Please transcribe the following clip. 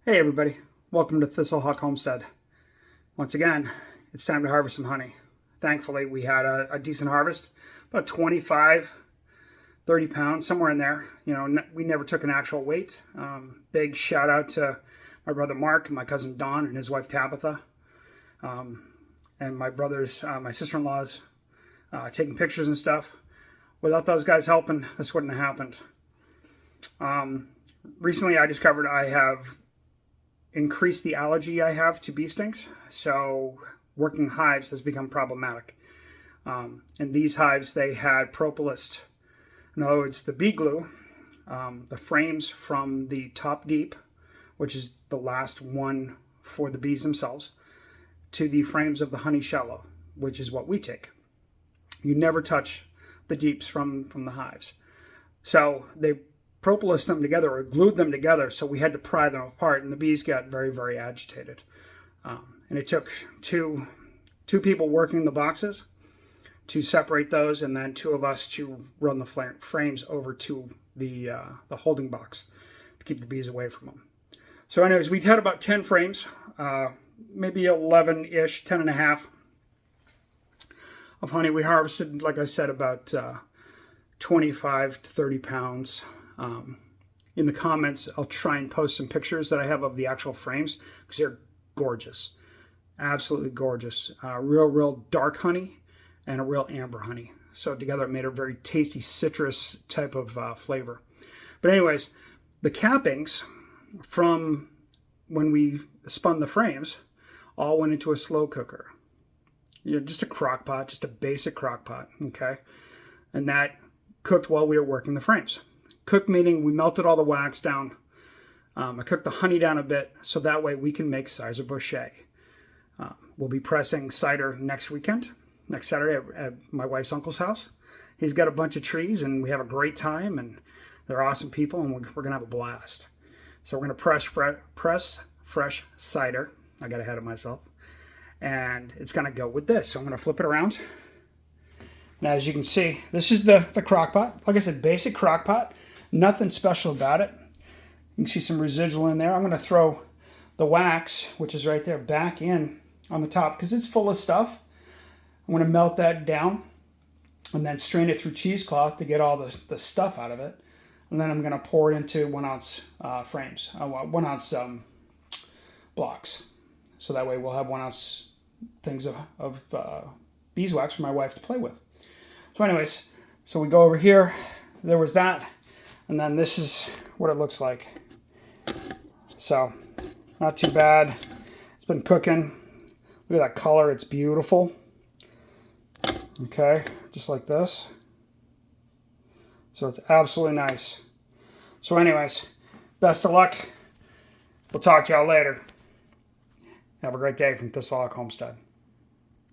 Hey everybody, welcome to Thistlehawk Homestead. Once again, it's time to harvest some honey. Thankfully, we had a decent harvest, about 25, 30 pounds, somewhere in there. You know, we never took an actual weight. Big shout out to my brother Mark and my cousin Don and his wife Tabitha. And my brothers, my sister-in-laws, taking pictures and stuff. Without those guys helping, this wouldn't have happened. Recently, I discovered I have increased the allergy I have to bee stings, so working hives has become problematic. And these hives, they had propolis. In other words, the bee glue, the frames from the top deep, which is the last one for the bees themselves, to the frames of the honey shallow, which is what we take. You never touch the deeps from the hives. So they propolis them together or glued them together, so we had to pry them apart, and the bees got very, very agitated. And it took two people working the boxes to separate those, and then two of us to run the frames over to the holding box to keep the bees away from them. So anyways, we had about 10 frames, maybe 11-ish, 10 and a half of honey. We harvested, like I said, about 25 to 30 pounds. In the comments, I'll try and post some pictures that I have of the actual frames because they're gorgeous, absolutely gorgeous. Real dark honey and a real amber honey. So together it made a very tasty citrus type of flavor. But anyways, the cappings from when we spun the frames all went into a slow cooker. You know, just a crock pot, just a basic crock pot, okay? And that cooked while we were working the frames. Cooked meaning we melted all the wax down. I cooked the honey down a bit so that way we can make cider Bochet. We'll be pressing cider next Saturday at my wife's uncle's house. He's got a bunch of trees and we have a great time and they're awesome people and we're going to have a blast. So we're going to press fresh cider. I got ahead of myself. And it's going to go with this. So I'm going to flip it around. And as you can see, this is the crock pot. Like I said, basic crock pot. Nothing special about it. You can see some residual in there. I'm going to throw the wax, which is right there, back in on the top because it's full of stuff. I'm going to melt that down and then strain it through cheesecloth to get all the stuff out of it. And then I'm going to pour it into 1 ounce frames, 1 ounce blocks. So that way we'll have 1 ounce things of beeswax for my wife to play with. So anyways, so we go over here. There was that. And then this is what it looks like. So, not too bad. It's been cooking. Look at that color. It's beautiful. Okay, just like this. So it's absolutely nice. So anyways, best of luck. We'll talk to y'all later. Have a great day from Thistlehawk Homestead.